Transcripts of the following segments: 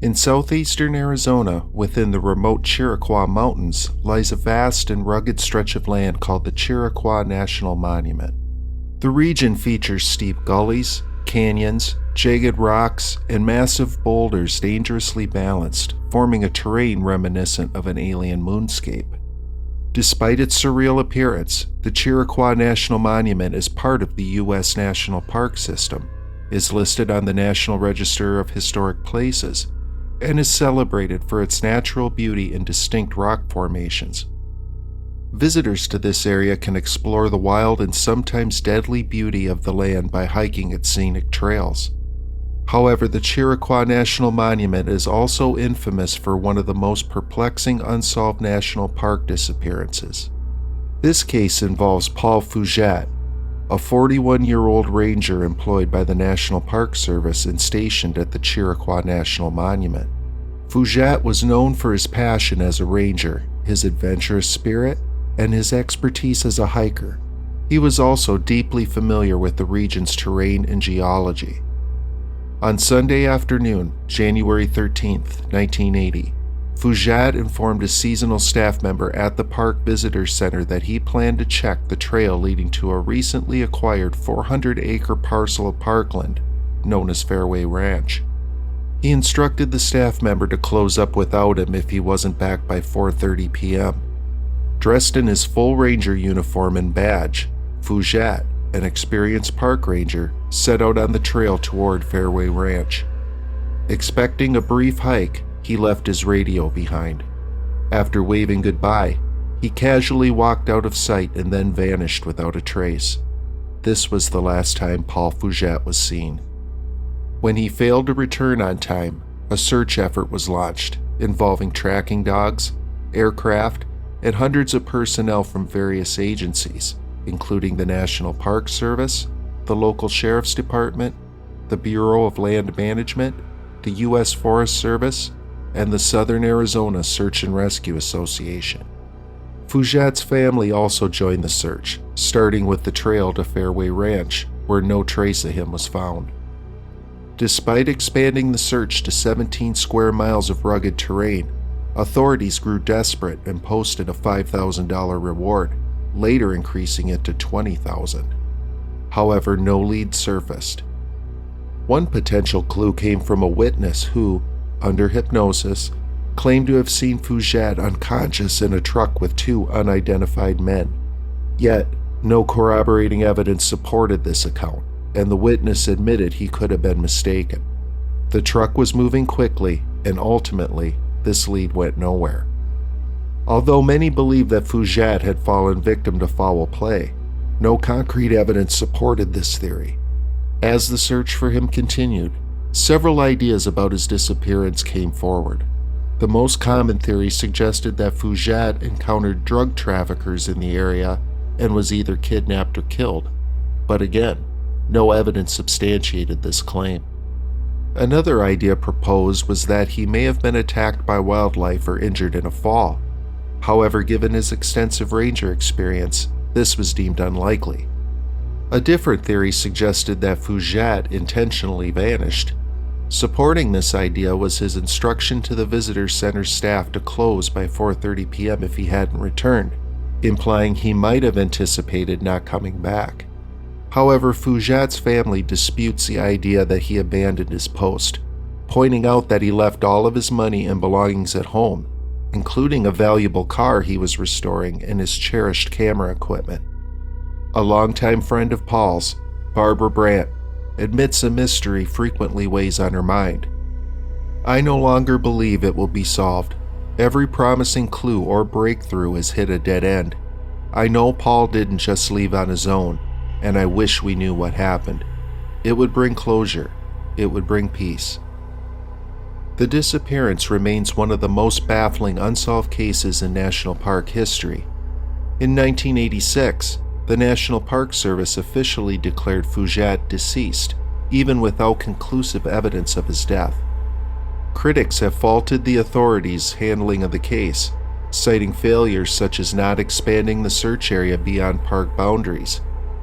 In southeastern Arizona, within the remote Chiricahua Mountains, lies a vast and rugged stretch of land called the Chiricahua National Monument. The region features steep gullies, canyons, jagged rocks, and massive boulders dangerously balanced, forming a terrain reminiscent of an alien moonscape. Despite its surreal appearance, the Chiricahua National Monument is part of the U.S. National Park System, is listed on the National Register of Historic Places, and is celebrated for its natural beauty and distinct rock formations. Visitors to this area can explore the wild and sometimes deadly beauty of the land by hiking its scenic trails. However, the Chiricahua National Monument is also infamous for one of the most perplexing unsolved national park disappearances. This case involves Paul Fugate, a 41-year-old ranger employed by the National Park Service and stationed at the Chiricahua National Monument. Fugate was known for his passion as a ranger, his adventurous spirit, and his expertise as a hiker. He was also deeply familiar with the region's terrain and geology. On Sunday afternoon, January 13, 1980, Fugate informed a seasonal staff member at the Park Visitor Center that he planned to check the trail leading to a recently acquired 400-acre parcel of parkland known as Fairway Ranch. He instructed the staff member to close up without him if he wasn't back by 4:30 p.m. Dressed in his full ranger uniform and badge, Fugate, an experienced park ranger, set out on the trail toward Fairway Ranch. Expecting a brief hike, he left his radio behind. After waving goodbye, he casually walked out of sight and then vanished without a trace. This was the last time Paul Fugate was seen. When he failed to return on time, a search effort was launched, involving tracking dogs, aircraft, and hundreds of personnel from various agencies, including the National Park Service, the local sheriff's department, the Bureau of Land Management, the U.S. Forest Service, and the Southern Arizona Search and Rescue Association. Fugate's family also joined the search, starting with the trail to Fairway Ranch, where no trace of him was found. Despite expanding the search to 17 square miles of rugged terrain, authorities grew desperate and posted a $5,000 reward, later increasing it to $20,000. However, no lead surfaced. One potential clue came from a witness who, under hypnosis, claimed to have seen Fugate unconscious in a truck with two unidentified men. Yet, no corroborating evidence supported this account, and the witness admitted he could have been mistaken. The truck was moving quickly, and ultimately, this lead went nowhere. Although many believe that Fugate had fallen victim to foul play, no concrete evidence supported this theory. As the search for him continued, several ideas about his disappearance came forward. The most common theory suggested that Fugate encountered drug traffickers in the area and was either kidnapped or killed, but again, no evidence substantiated this claim. Another idea proposed was that he may have been attacked by wildlife or injured in a fall. However, given his extensive ranger experience, this was deemed unlikely. A different theory suggested that Fugate intentionally vanished. Supporting this idea was his instruction to the visitor center staff to close by 4:30 p.m. if he hadn't returned, implying he might have anticipated not coming back. However, Fugate's family disputes the idea that he abandoned his post, pointing out that he left all of his money and belongings at home, including a valuable car he was restoring and his cherished camera equipment. A longtime friend of Paul's, Barbara Brandt, admits a mystery frequently weighs on her mind. "I no longer believe it will be solved. Every promising clue or breakthrough has hit a dead end. I know Paul didn't just leave on his own, and I wish we knew what happened. It would bring closure. It would bring peace." The disappearance remains one of the most baffling unsolved cases in national park history. In 1986, the National Park Service officially declared Fugate deceased, even without conclusive evidence of his death. Critics have faulted the authorities' handling of the case, citing failures such as not expanding the search area beyond park boundaries,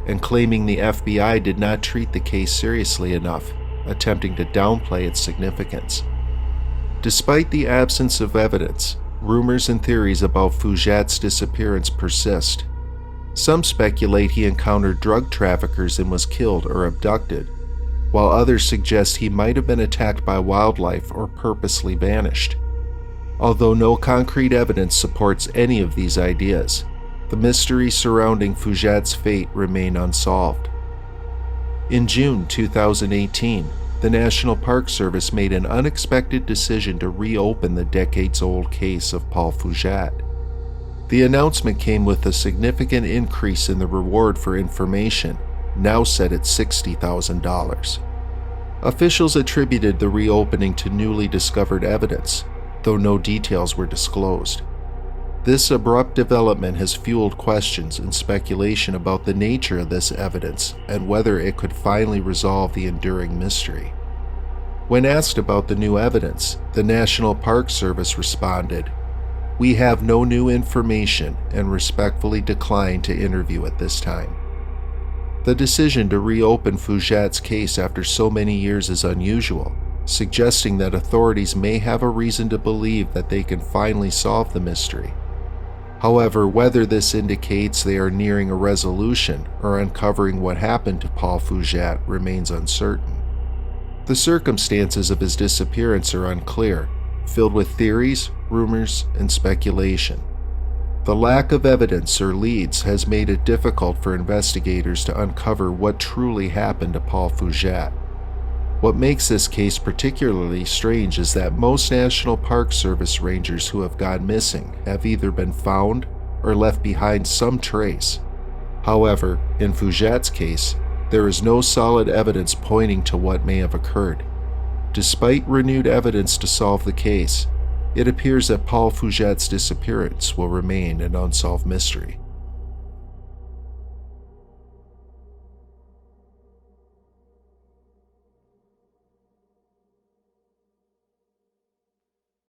and claiming the FBI did not treat the case seriously enough, attempting to downplay its significance. Despite the absence of evidence, rumors and theories about Fugate's disappearance persist. Some speculate he encountered drug traffickers and was killed or abducted, while others suggest he might have been attacked by wildlife or purposely vanished. Although no concrete evidence supports any of these ideas, the mystery surrounding Fugate's fate remain unsolved. In June 2018, the National Park Service made an unexpected decision to reopen the decades-old case of Paul Fugate. The announcement came with a significant increase in the reward for information, now set at $60,000. Officials attributed the reopening to newly discovered evidence, though no details were disclosed. This abrupt development has fueled questions and speculation about the nature of this evidence and whether it could finally resolve the enduring mystery. When asked about the new evidence, the National Park Service responded, "We have no new information and respectfully decline to interview at this time." The decision to reopen Fugate's case after so many years is unusual, suggesting that authorities may have a reason to believe that they can finally solve the mystery. However, whether this indicates they are nearing a resolution or uncovering what happened to Paul Fugate remains uncertain. The circumstances of his disappearance are unclear, filled with theories, rumors, and speculation. The lack of evidence or leads has made it difficult for investigators to uncover what truly happened to Paul Fugate. What makes this case particularly strange is that most National Park Service rangers who have gone missing have either been found or left behind some trace. However, in Fugate's case, there is no solid evidence pointing to what may have occurred. Despite renewed evidence to solve the case, it appears that Paul Fugate's disappearance will remain an unsolved mystery.